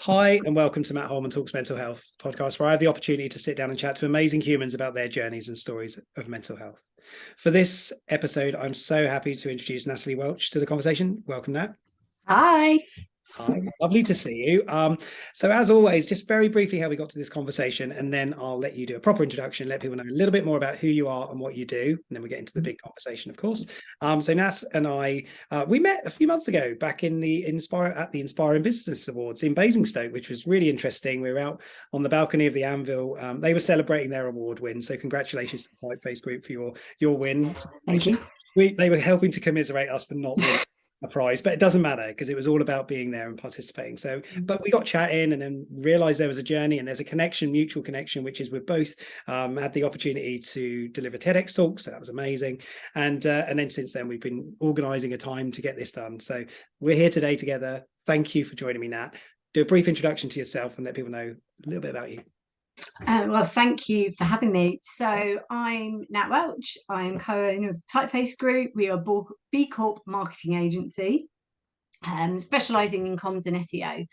Hi, and welcome to Matt Holman Talks Mental Health podcast, where I have the opportunity to sit down and chat to amazing humans about their journeys and stories of mental health. For this episode, I'm so happy to introduce Natalie Welch to the conversation. Welcome, Nat. Hi. Hi, lovely to see you. So as always, just very briefly how we got to this conversation, and then I'll let you do a proper introduction, let people know a little bit more about who you are and what you do, and then we get into the big conversation, of course. So Nat and I, we met a few months ago back in the Inspiring Business Awards in Basingstoke, which was really interesting. We were out on the balcony of the Anvil. They were celebrating their award win, so congratulations to the Typeface Group for your win. Thank you. They were helping to commiserate us for not winning a prize, but it doesn't matter because it was all about being there and participating. So, but we got chatting and then realized there was a journey and there's a connection, mutual connection, which is we've both had the opportunity to deliver TEDx talks. So that was amazing. And then since then, we've been organizing a time to get this done. So we're here today together. Thank you for joining me, Nat. Do a brief introduction to yourself and let people know a little bit about you. Well, thank you for having me. So I'm Nat Welch. I'm co-owner of the Typeface Group. We are a B Corp marketing agency, specialising in comms and SEO.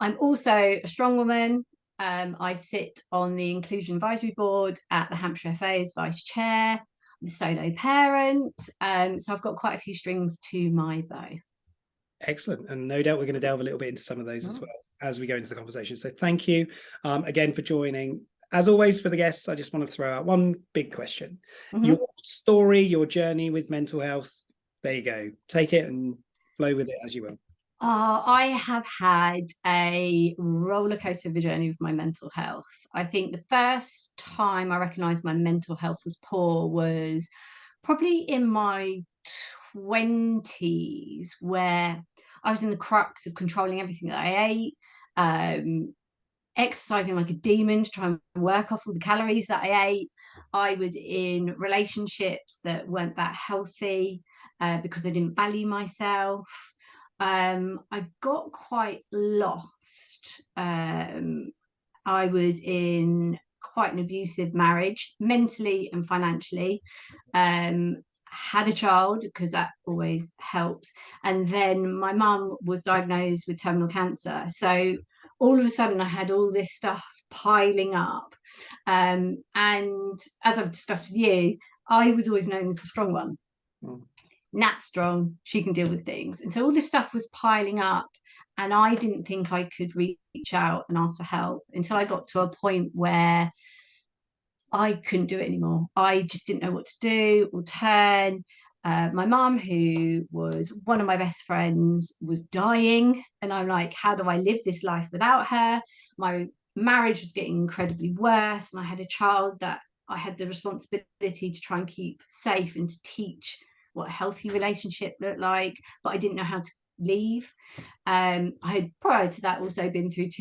I'm also a strong woman. I sit on the Inclusion Advisory Board at the Hampshire FA as Vice Chair. I'm a solo parent. So I've got quite a few strings to my bow. Excellent. And no doubt we're going to delve a little bit into some of those as well as we go into the conversation. So thank you again for joining. As always, for the guests, I just want to throw out one big question. Your story, your journey with mental health. There you go. Take it and flow with it as you will. I have had a roller coaster of a journey with my mental health. I think the first time I recognised my mental health was poor was probably in my 20s, where I was in the crux of controlling everything that I ate, exercising like a demon to try and work off all the calories that I ate. I was in relationships that weren't that healthy because I didn't value myself. I got quite lost. I was in quite an abusive marriage, mentally and financially. Had a child because that always helps. And then my mum was diagnosed with terminal cancer. So all of a sudden I had all this stuff piling up. And as I've discussed with you, I was always known as the strong one. Nat's strong, she can deal with things. And so all this stuff was piling up, and I didn't think I could reach out and ask for help until I got to a point where I couldn't do it anymore. I just didn't know what to do or turn. My mum, who was one of my best friends, was dying. And I'm like, how do I live this life without her? My marriage was getting incredibly worse. And I had a child that I had the responsibility to try and keep safe and to teach what a healthy relationship looked like, but I didn't know how to leave. I had prior to that also been through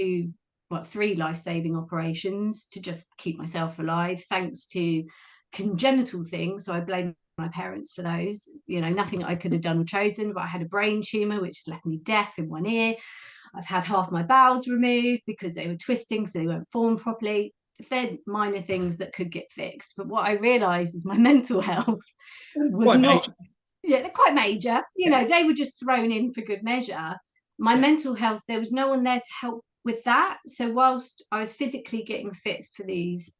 three life-saving operations to just keep myself alive, thanks to congenital things. So I blame my parents for those. Nothing I could have done or chosen, but I had a brain tumor which left me deaf in one ear. I've had half my bowels removed because they were twisting, so they weren't formed properly. They're minor things that could get fixed, but what I realized is my mental health was Quite not major. Yeah, they're quite major. They were just thrown in for good measure. My mental health, there was no one there to help with that. So whilst I was physically getting fixed for these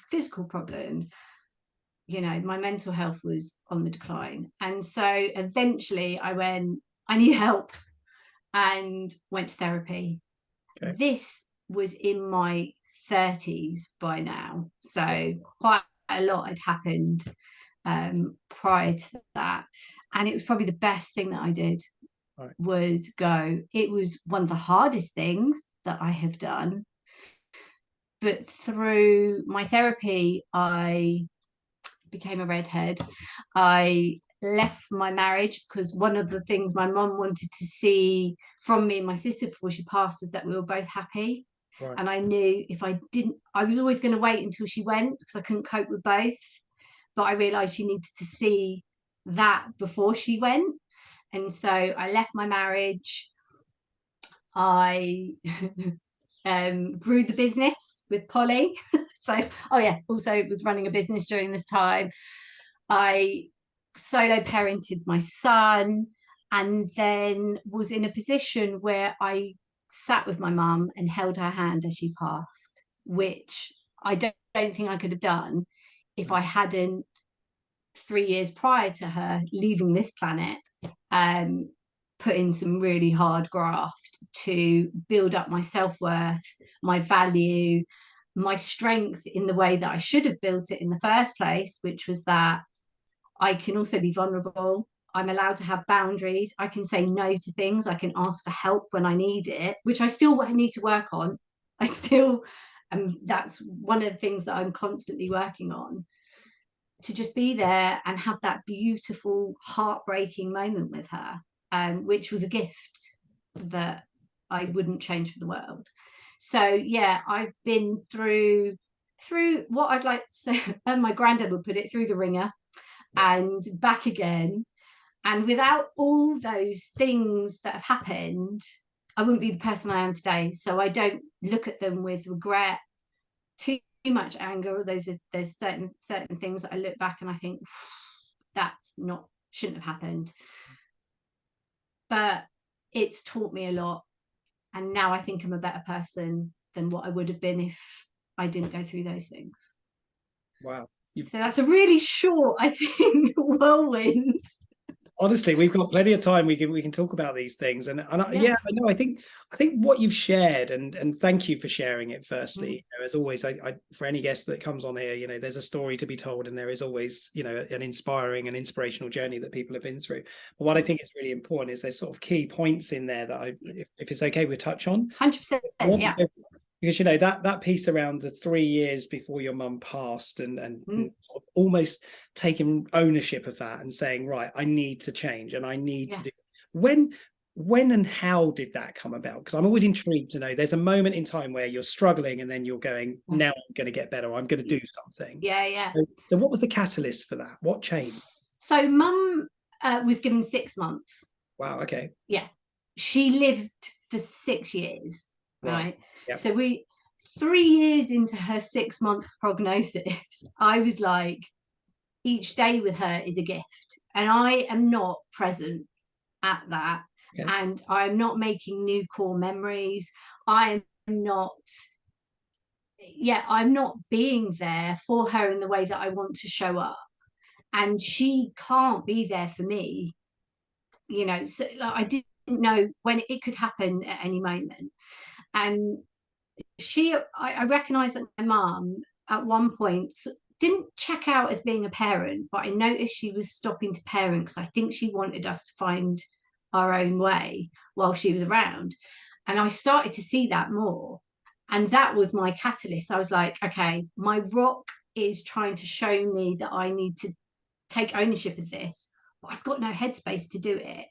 physical problems, my mental health was on the decline. And so eventually I went, I need help, and went to therapy. Okay. This was in my 30s by now. So quite a lot had happened prior to that. And it was probably the best thing that I did was go. It was one of the hardest things that I have done. But through my therapy, I became a redhead. I left my marriage because one of the things my mum wanted to see from me and my sister before she passed was that we were both happy. Right. And I knew if I didn't, I was always going to wait until she went because I couldn't cope with both. But I realised she needed to see that before she went. And so I left my marriage. I grew the business with Polly. Also was running a business during this time. I solo parented my son, and then was in a position where I sat with my mum and held her hand as she passed, which I don't think I could have done if I hadn't, 3 years prior to her leaving this planet, put in some really hard graft to build up my self-worth, my value, my strength in the way that I should have built it in the first place, which was that I can also be vulnerable. I'm allowed to have boundaries. I can say no to things. I can ask for help when I need it, which I still need to work on. I still, that's one of the things that I'm constantly working on, to just be there and have that beautiful, heartbreaking moment with her, which was a gift that I wouldn't change for the world. So yeah, I've been through what I'd like to say, and my granddad would put it, through the ringer and back again. And without all those things that have happened, I wouldn't be the person I am today. So I don't look at them with regret, too much anger. There's certain things that I look back and I think shouldn't have happened. But it's taught me a lot. And now I think I'm a better person than what I would have been if I didn't go through those things. Wow. So that's a really short, I think, whirlwind. Honestly, we've got plenty of time. We can talk about these things, and yeah, I know. I think what you've shared, and thank you for sharing it. Firstly, you know, as always, I for any guest that comes on here, you know, there's a story to be told, and there is always, you know, an inspiring and inspirational journey that people have been through. But what I think is really important is there's sort of key points in there that if it's okay, we'll touch on. 100%, yeah. Because, you know, that piece around the 3 years before your mum passed and sort of almost taking ownership of that and saying, right, I need to change and I need to do. When and how did that come about? Because I'm always intrigued to know. There's a moment in time where you're struggling and then you're going, now I'm going to get better. I'm going to do something. Yeah. So what was the catalyst for that? What changed? So mum was given 6 months. Wow. Okay. Yeah. She lived for 6 years. Right. Yep. So 3 years into her 6-month prognosis, I was like, each day with her is a gift. And I am not present at that. Okay. And I'm not making new core memories. I'm not being there for her in the way that I want to show up. And she can't be there for me, you know. So I didn't know when it could happen at any moment. And I recognized that my mum at one point didn't check out as being a parent, but I noticed she was stopping to parent because I think she wanted us to find our own way while she was around. And I started to see that more. And that was my catalyst. I was like, okay, my rock is trying to show me that I need to take ownership of this, but I've got no headspace to do it.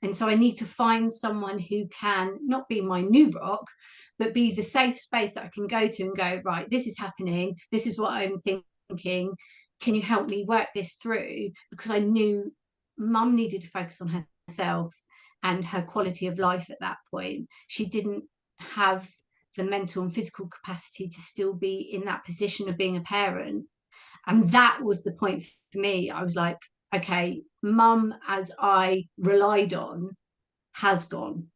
And so I need to find someone who can not be my new rock, but be the safe space that I can go to and go, right, this is happening. This is what I'm thinking. Can you help me work this through? Because I knew mum needed to focus on herself and her quality of life at that point. She didn't have the mental and physical capacity to still be in that position of being a parent. And that was the point for me. I was like, okay, mum, as I relied on, has gone.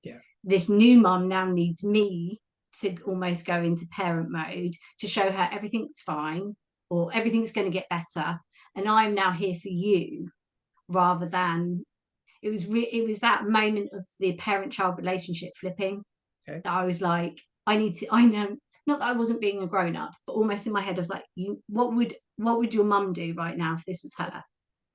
Yeah. This new mum now needs me to almost go into parent mode to show her everything's fine or everything's going to get better. And I'm now here for you, rather than it was that moment of the parent-child relationship flipping. Okay. That I was like, I know, not that I wasn't being a grown-up, but almost in my head I was like, what would your mum do right now if this was her?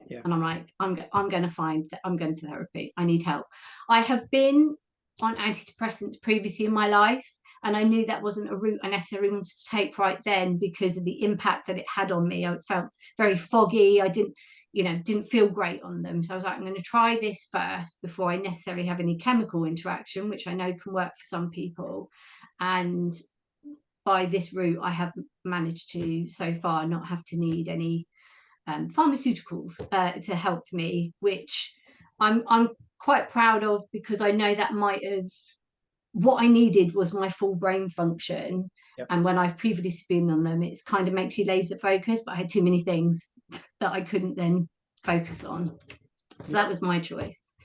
Yeah. And I'm like, I'm going to therapy. I need help. I have been on antidepressants previously in my life, and I knew that wasn't a route I necessarily wanted to take right then because of the impact that it had on me. I felt very foggy. I didn't feel great on them. So I was like, I'm going to try this first before I necessarily have any chemical interaction, which I know can work for some people. And by this route, I have managed to so far not have to need any pharmaceuticals to help me, which I'm quite proud of, because I know that what I needed was my full brain function. Yep. And when I've previously been on them, it's kind of makes you laser focused, but I had too many things that I couldn't then focus on. So that was my choice.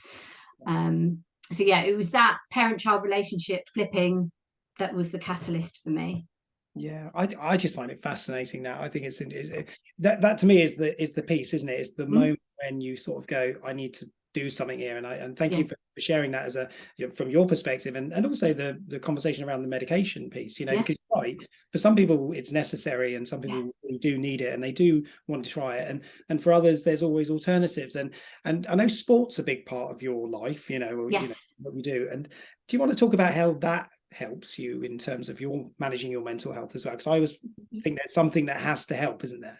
So yeah, it was that parent-child relationship flipping that was the catalyst for me. Yeah, I just find it fascinating now. I think that to me is the piece, isn't it? It's the moment when you sort of go, I need to do something here. And thank you for sharing that as from your perspective, and also the conversation around the medication piece, because right, for some people it's necessary and some people really do need it and they do want to try it. And for others, there's always alternatives. And I know sport's a big part of your life, what you do. And do you want to talk about how that helps you in terms of your managing your mental health as well? Because I always think there's something that has to help, isn't there?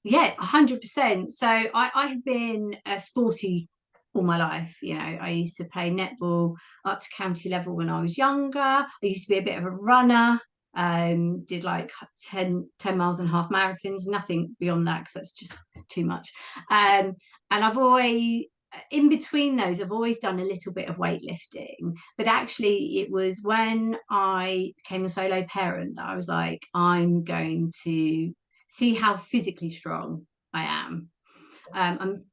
Yeah, 100%. So I have been a sporty all my life. I used to play netball up to county level when I was younger. I used to be a bit of a runner. Did like 10 miles and half marathons, nothing beyond that because that's just too much. And I've always, in between those, I've always done a little bit of weightlifting. But actually, it was when I became a solo parent that I was like, I'm going to see how physically strong I am. I'm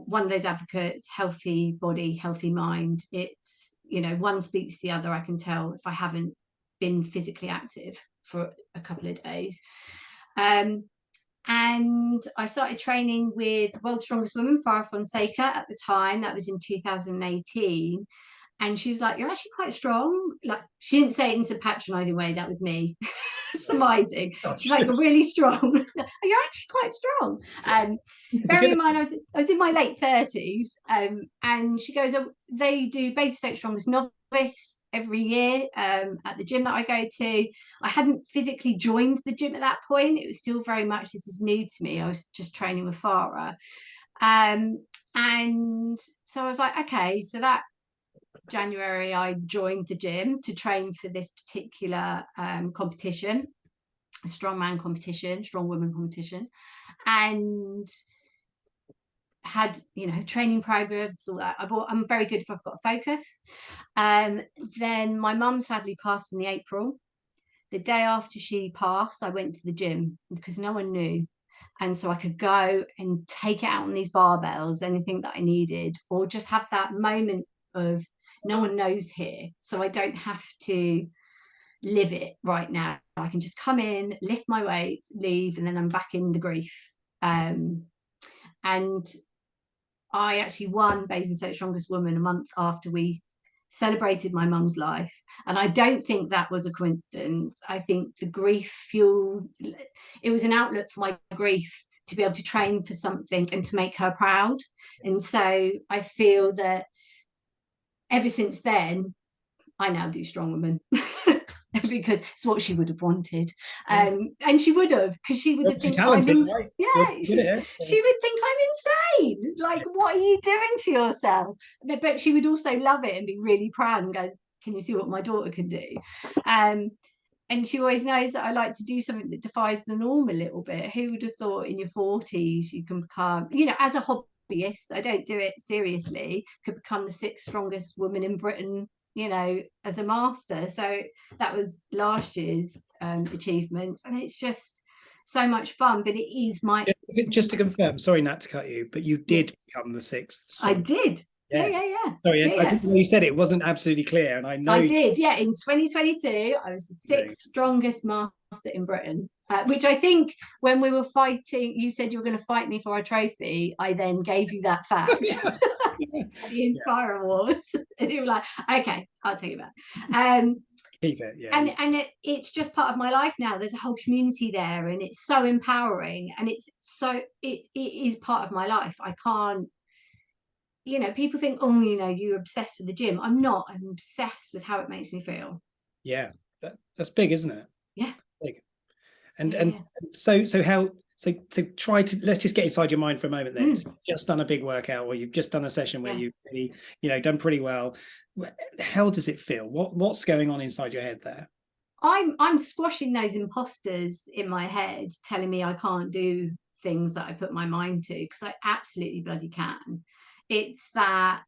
one of those advocates, healthy body, healthy mind. It's, one speaks to the other. I can tell if I haven't been physically active for a couple of days. And I started training with the World's Strongest Woman, Farah Fonseca, at the time. That was in 2018. And she was like, you're actually quite strong. Like, she didn't say it in a patronizing way. That was me surmising. She's like, you're really strong. You're actually quite strong. Bearing in mind, I was in my late 30s. And she goes, oh, they do Basic State Strongest Novice every year at the gym that I go to. I hadn't physically joined the gym at that point. It was still very much, this is new to me. I was just training with Farah. And so I was like, okay, so that January I joined the gym to train for this particular competition, a strongman competition, strong woman competition, and had training programs, all that. I'm very good if I've got a focus. Then my mum sadly passed in the April. The day after she passed, I went to the gym because no one knew. And so I could go and take it out on these barbells, anything that I needed, or just have that moment of no one knows here. So I don't have to live it right now. I can just come in, lift my weights, leave, and then I'm back in the grief. And I actually won Basing State Strongest Woman a month after we celebrated my mum's life. And I don't think that was a coincidence. I think the grief fueled, it was an outlet for my grief to be able to train for something and to make her proud. And so I feel that ever since then, I now do Strong Woman. Because it's what she would have wanted, and she would have, because she would have think she would think I'm insane. Like, what are you doing to yourself? But she would also love it and be really proud and go, "Can you see what my daughter can do?" And she always knows that I like to do something that defies the norm a little bit. Who would have thought in your 40s you can become, as a hobbyist? I don't do it seriously. Could become the 6th strongest woman in Britain, as a master. So that was last year's achievements, and it's just so much fun. But it is my just to confirm, sorry Nat to cut you, but you did become the 6th. I did. Yes. Yeah. Sorry, I think when you said it wasn't absolutely clear, and I know I did. Yeah, in 2022, I was the 6th strongest master in Britain, which I think when we were fighting, you said you were going to fight me for a trophy. I then gave you that fact. The Inspire Awards, and you were like, "Okay, I'll take it back." Keep it, yeah. And it's just part of my life now. There's a whole community there, and it's so empowering, and it is part of my life. I can't. People think, oh, you're obsessed with the gym. I'm not. I'm obsessed with how it makes me feel. Yeah, that's big, isn't it? Yeah, big. And so how. So try to, let's just get inside your mind for a moment then. So you've just done a big workout, or you've just done a session where you've really, done pretty well. How does it feel? What's going on inside your head there? I'm squashing those imposters in my head telling me I can't do things that I put my mind to, because I absolutely bloody can. It's that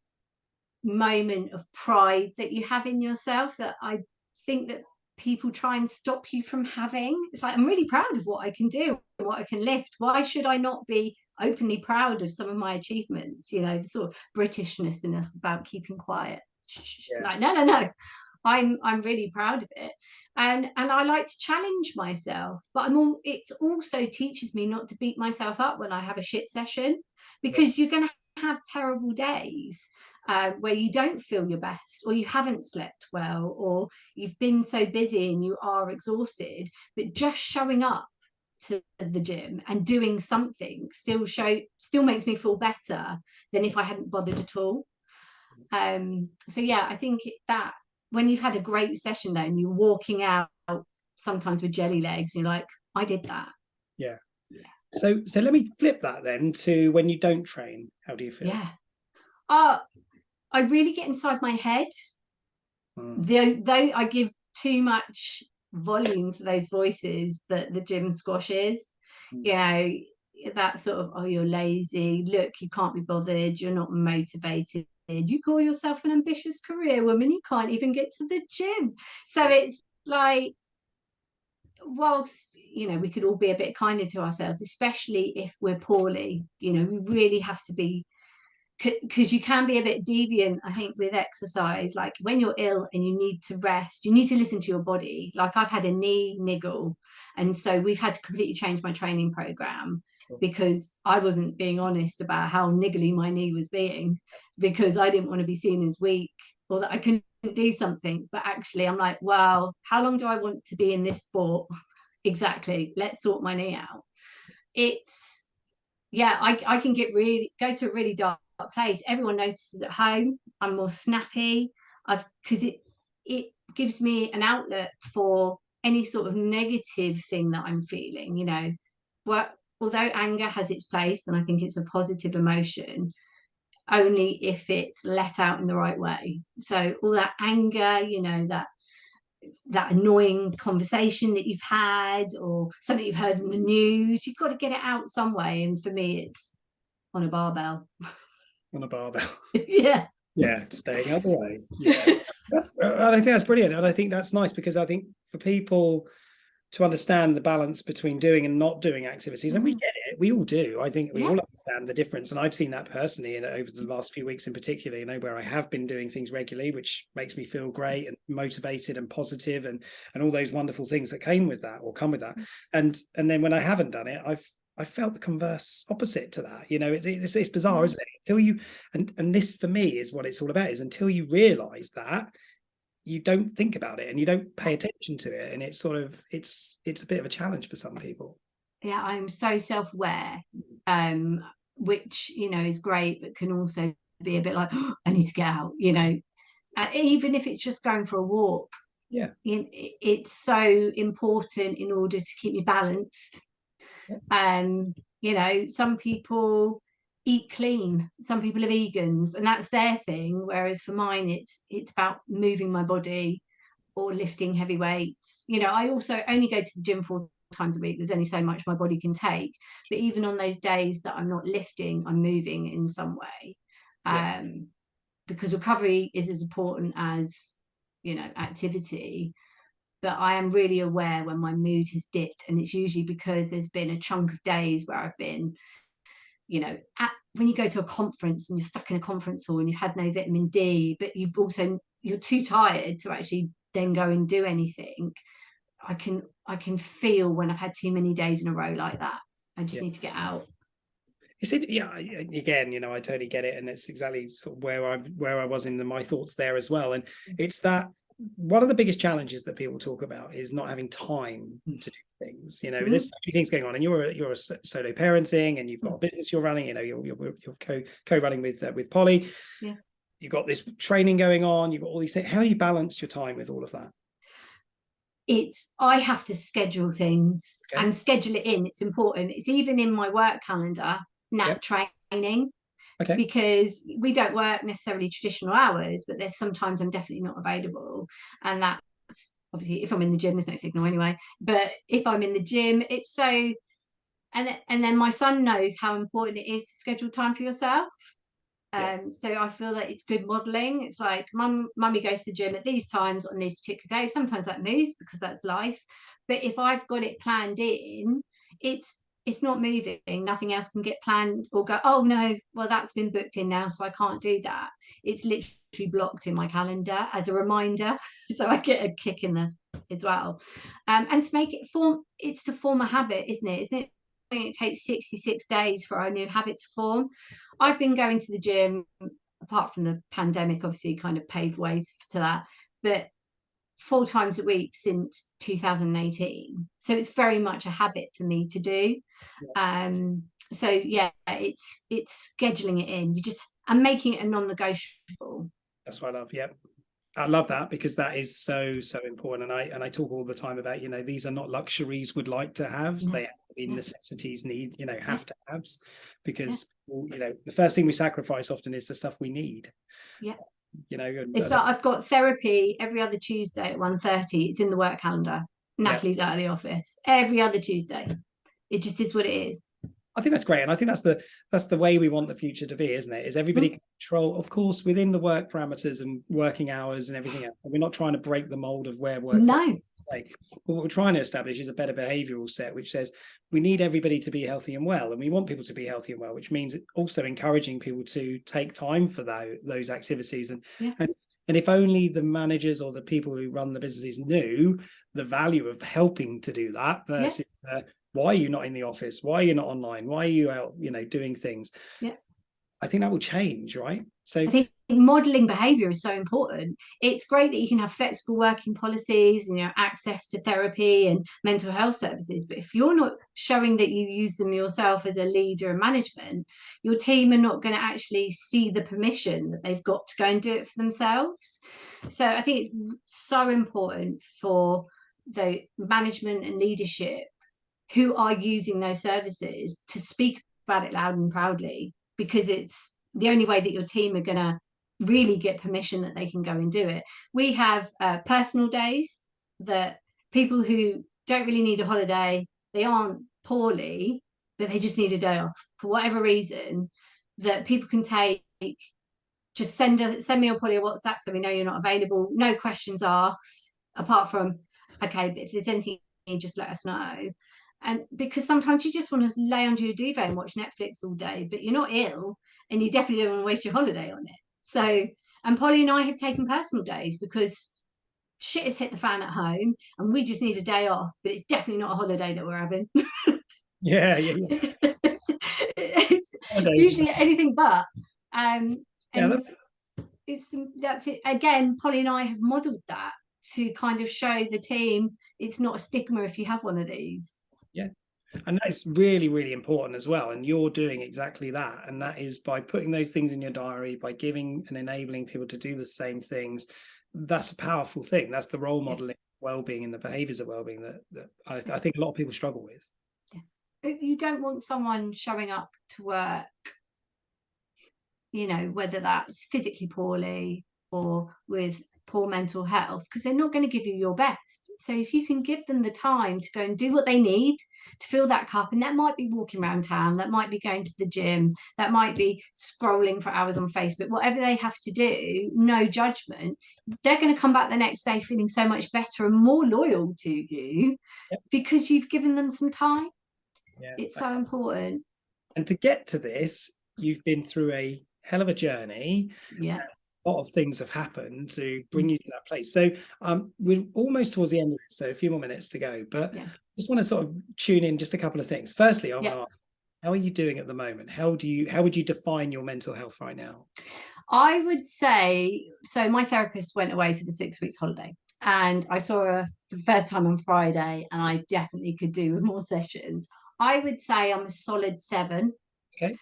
moment of pride that you have in yourself that I think that people try and stop you from having. It's like, I'm really proud of what I can do, what I can lift. Why should I not be openly proud of some of my achievements? The sort of Britishness in us about keeping quiet. Yeah. Like, no. I'm really proud of it, and I like to challenge myself, but it also teaches me not to beat myself up when I have a shit session, because you're going to have terrible days where you don't feel your best, or you haven't slept well, or you've been so busy and you are exhausted. But just showing up to the gym and doing something still makes me feel better than if I hadn't bothered at all. So yeah, I think that when you've had a great session though, and you're walking out sometimes with jelly legs, you're like, I did that. Yeah. So let me flip that then to when you don't train. How do you feel? Yeah. I really get inside my head. Though I give too much volume to those voices that the gym squashes, you know, that sort of, oh, you're lazy, look, you can't be bothered, you're not motivated, you call yourself an ambitious career woman, you can't even get to the gym. So it's like, whilst, you know, we could all be a bit kinder to ourselves, especially if we're poorly, you know, we really have to be, because you can be a bit deviant, I think, with exercise. Like when you're ill and you need to rest, you need to listen to your body. Like I've had a knee niggle, and so we've had to completely change my training program because I wasn't being honest about how niggly my knee was being, because I didn't want to be seen as weak or that I couldn't do something. But actually I'm like, well, how long do I want to be in this sport? Exactly, let's sort my knee out. It's, yeah, I can go to a really dark place. Everyone notices at home I'm more snappy. Because it gives me an outlet for any sort of negative thing that I'm feeling, you know. Although anger has its place, and I think it's a positive emotion, only if it's let out in the right way. So all that anger, you know, that annoying conversation that you've had, or something you've heard in the news, you've got to get it out some way. And for me, it's on a barbell. On a barbell. Yeah. Yeah, staying out the way. Yeah. I think that's brilliant. And I think that's nice, because I think for people to understand the balance between doing and not doing activities, and we get it, we all do. I think we all understand the difference. And I've seen that personally over the last few weeks in particular, you know, where I have been doing things regularly, which makes me feel great and motivated and positive, and all those wonderful things that came with that or come with that. And then when I haven't done it, I felt the converse opposite to that. You know, it's bizarre, isn't it? Until you, and this for me is what it's all about, is until you realize that, you don't think about it and you don't pay attention to it. And it's sort of, it's a bit of a challenge for some people. Yeah, I'm so self-aware, which, you know, is great, but can also be a bit like, oh, I need to get out, you know, even if it's just going for a walk. Yeah. It's so important in order to keep me balanced. You know, some people eat clean, some people are vegans, and that's their thing, whereas for mine it's about moving my body or lifting heavy weights. You know, I also only go to the gym 4 times a week. There's only so much my body can take, but even on those days that I'm not lifting, I'm moving in some way. Because recovery is as important as, you know, activity. But I am really aware when my mood has dipped, and it's usually because there's been a chunk of days where I've been, you know, when you go to a conference and you're stuck in a conference hall and you've had no vitamin D, but you're too tired to actually then go and do anything. I can feel when I've had too many days in a row like that. I just need to get out. Yeah, again, you know, I totally get it, and it's exactly sort of where I was in my thoughts there as well. And it's that one of the biggest challenges that people talk about is not having time to do things. You know, there's so many things going on, and you're a solo parenting, and you've got a business you're running. You know, you're co-running with Polly. Yeah, you've got this training going on. You've got all these things. How do you balance your time with all of that? I have to schedule things and schedule it in. It's important. It's even in my work calendar, Nat training. Okay. Because we don't work necessarily traditional hours, but there's sometimes I'm definitely not available. And that's obviously, if I'm in the gym, there's no signal anyway. But if I'm in the gym, it's so, and then my son knows how important it is to schedule time for yourself. So I feel that it's good modeling. It's like mummy goes to the gym at these times on these particular days. Sometimes that moves because that's life. But if I've got it planned in, it's it's not moving, nothing else can get planned or go, oh no, well that's been booked in now, so I can't do that. It's literally blocked in my calendar as a reminder, so I get a kick in the as well. And to make it it's to form a habit, isn't it? It takes 66 days for our new habit to form. I've been going to the gym, apart from the pandemic obviously kind of paved ways to that, but 4 times a week since 2018, so it's very much a habit for me to do. So yeah, it's scheduling it in, you just, and making it a non-negotiable. That's what I love. Yep. I love that, because that is so important. And I talk all the time about, these are not luxuries we'd like to have. No. They have to be necessities, need, have to haves, because the first thing we sacrifice often is the stuff we need. Yeah. It's like I've got therapy every other Tuesday at 1:30. It's in the work calendar. Natalie's out of the office every other Tuesday. It just is what it is. I think that's great, and I think that's the way we want the future to be, isn't it? Is everybody can control, of course, within the work parameters and working hours and everything else. We're not trying to break the mold of where work. No. But what we're trying to establish is a better behavioural set, which says we need everybody to be healthy and well, and we want people to be healthy and well, which means also encouraging people to take time for those activities. And if only the managers or the people who run the businesses knew the value of helping to do that versus why are you not in the office? Why are you not online? Why are you out, doing things? Yeah. I think that will change, right? So I think modeling behavior is so important. It's great that you can have flexible working policies, access to therapy and mental health services. But if you're not showing that you use them yourself as a leader and management, your team are not going to actually see the permission that they've got to go and do it for themselves. So I think it's so important for the management and leadership who are using those services to speak about it loud and proudly, because it's the only way that your team are going to really get permission that they can go and do it. We have personal days that people who don't really need a holiday, they aren't poorly, but they just need a day off for whatever reason, that people can take. Just send me or Polly a WhatsApp so we know you're not available. No questions asked, apart from, okay, but if there's anything, just let us know. And because sometimes you just want to lay under your duvet and watch Netflix all day, but you're not ill and you definitely don't want to waste your holiday on it. So, and Polly and I have taken personal days because shit has hit the fan at home and we just need a day off, but it's definitely not a holiday that we're having. Yeah. It's usually anything but. And that's it. Again, Polly and I have modelled that to kind of show the team it's not a stigma if you have one of these. Yeah. And that's really, really important as well. And you're doing exactly that. And that is by putting those things in your diary, by giving and enabling people to do the same things. That's a powerful thing. That's the role modeling well-being and the behaviors of well-being that I think a lot of people struggle with. Yeah. You don't want someone showing up to work, whether that's physically poorly or with poor mental health, because they're not going to give you your best. So if you can give them the time to go and do what they need to fill that cup, and that might be walking around town, that might be going to the gym, that might be scrolling for hours on Facebook, whatever they have to do, no judgment, they're going to come back the next day feeling so much better and more loyal to you because you've given them some time. It's so important. And to get to this, you've been through a hell of a journey. A lot of things have happened to bring you to that place. So we're almost towards the end of this, so a few more minutes to go, but just want to sort of tune in just a couple of things. Firstly, I want to ask, how are you doing at the moment? How would you define your mental health right now? I would say, so my therapist went away for the 6 weeks holiday and I saw her for the first time on Friday, and I definitely could do with more sessions. I would say I'm a solid 7. Okay.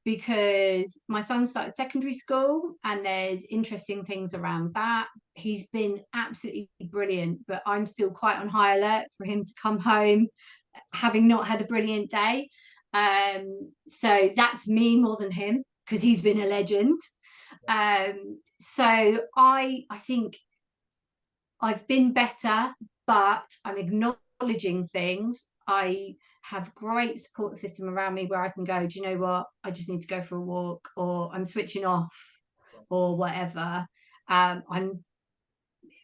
Because my son started secondary school and there's interesting things around that. He's been absolutely brilliant, but I'm still quite on high alert for him to come home having not had a brilliant day. So that's me more than him, because he's been a legend. So I think I've been better, but I'm acknowledging things. I have great support system around me where I can go, do you know what, I just need to go for a walk, or I'm switching off, or whatever. I'm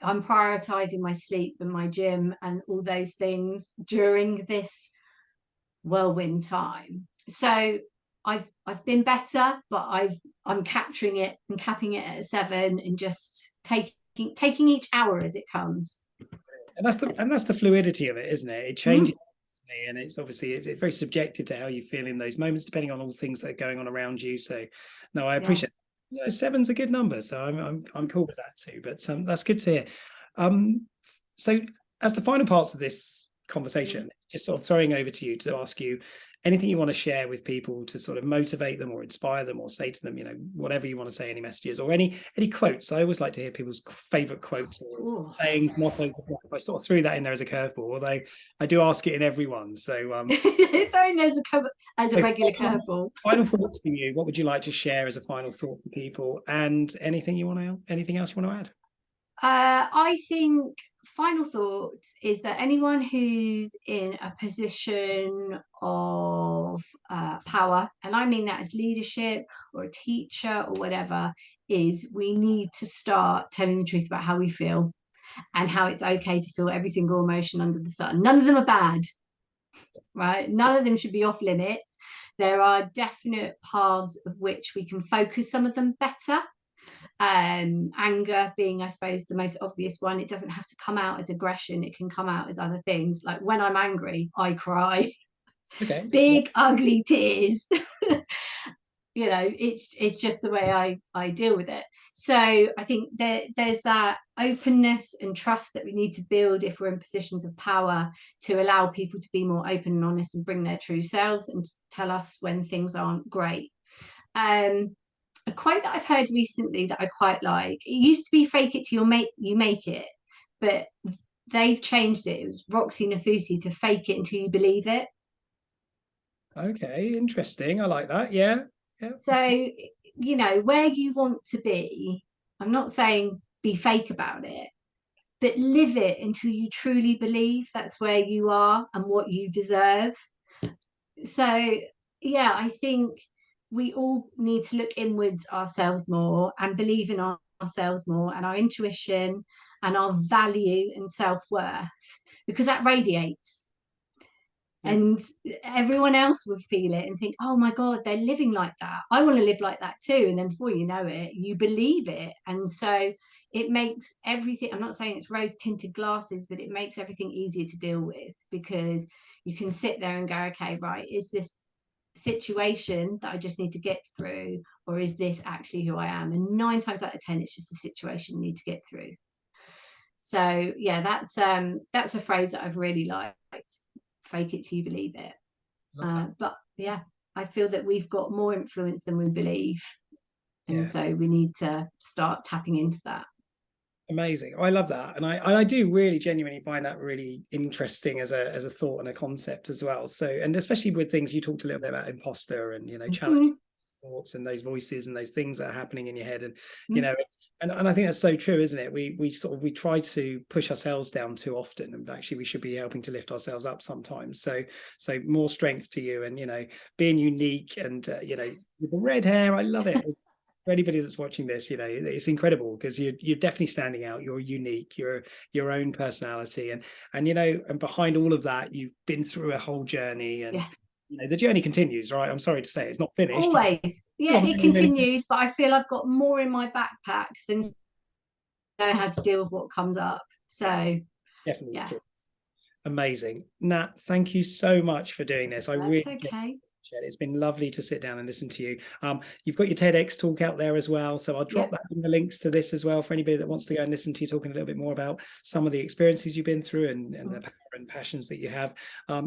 prioritizing my sleep and my gym and all those things during this whirlwind time. So I've been better, but I'm capturing it and capping it at a 7 and just taking each hour as it comes. And that's the fluidity of it, isn't it? It changes. And it's obviously it's very subjective to how you feel in those moments, depending on all things that are going on around you. So, no, I appreciate. You know, 7's a good number, so I'm cool with that too. But that's good to hear. So, as the final parts of this conversation, just sort of throwing over to you to ask you anything you want to share with people to sort of motivate them or inspire them or say to them, you know, whatever you want to say, any messages or any quotes. I always like to hear people's favorite quotes or sayings, mottos. I sort of threw that in there as a curveball, although I do ask it in everyone. So throwing those as a regular curveball. Final thoughts for you. What would you like to share as a final thought for people? And anything else you want to add? I think final thoughts is that anyone who's in a position of power, and I mean that as leadership or a teacher or whatever, is we need to start telling the truth about how we feel and how it's okay to feel every single emotion under the sun. None of them are bad, right? None of them should be off limits. There are definite paths of which we can focus some of them better. Anger being, I suppose, the most obvious one. It doesn't have to come out as aggression, it can come out as other things. Like when I'm angry, I cry. Okay. Big ugly tears. You know, it's just the way I deal with it. So I think there's that openness and trust that we need to build if we're in positions of power, to allow people to be more open and honest and bring their true selves and tell us when things aren't great. A quote that I've heard recently that I quite like, it used to be fake it till you make it, but they've changed it. It was Roxy Nafusi to fake it until you believe it. Okay, interesting. I like that. Yeah. So, you know, where you want to be, I'm not saying be fake about it, but live it until you truly believe that's where you are and what you deserve. So, yeah, I think we all need to look inwards ourselves more and believe in ourselves more and our intuition and our value and self-worth, because that radiates. And everyone else would feel it and think, oh my God, they're living like that. I want to live like that too. And then before you know it, you believe it. And so it makes everything, I'm not saying it's rose tinted glasses, but it makes everything easier to deal with, because you can sit there and go, okay, right, is this situation that I just need to get through, or is this actually who I am? And 9 times out of 10, it's just a situation you need to get through. So yeah, that's a phrase that I've really liked. Fake it till you believe it. But yeah, I feel that we've got more influence than we believe, and so we need to start tapping into that. Amazing. I love that. And I do really genuinely find that really interesting as a thought and a concept as well. So, and especially with things, you talked a little bit about imposter and, you know, challenging thoughts and those voices and those things that are happening in your head. And, you know, and I think that's so true, isn't it? We try to push ourselves down too often, and actually we should be helping to lift ourselves up sometimes. So more strength to you, and, you know, being unique and, you know, with the red hair, I love it. For anybody that's watching this, you know, it's incredible because you're definitely standing out. You're unique. You're your own personality, and you know, and behind all of that, you've been through a whole journey, and you know, the journey continues. Right? I'm sorry to say, it's not finished. Always, yeah, it continues. But I feel I've got more in my backpack than know how to deal with what comes up. So definitely, yeah. Amazing, Nat. Thank you so much for doing this. That's really okay. It's been lovely to sit down and listen to you. You've got your TEDx talk out there as well, so I'll drop that in the links to this as well for anybody that wants to go and listen to you talking a little bit more about some of the experiences you've been through and the power and passions that you have.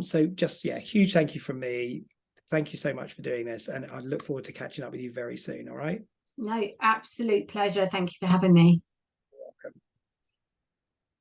So just huge thank you from me. Thank you so much for doing this, and I look forward to catching up with you very soon. All right. No, absolute pleasure. Thank you for having me.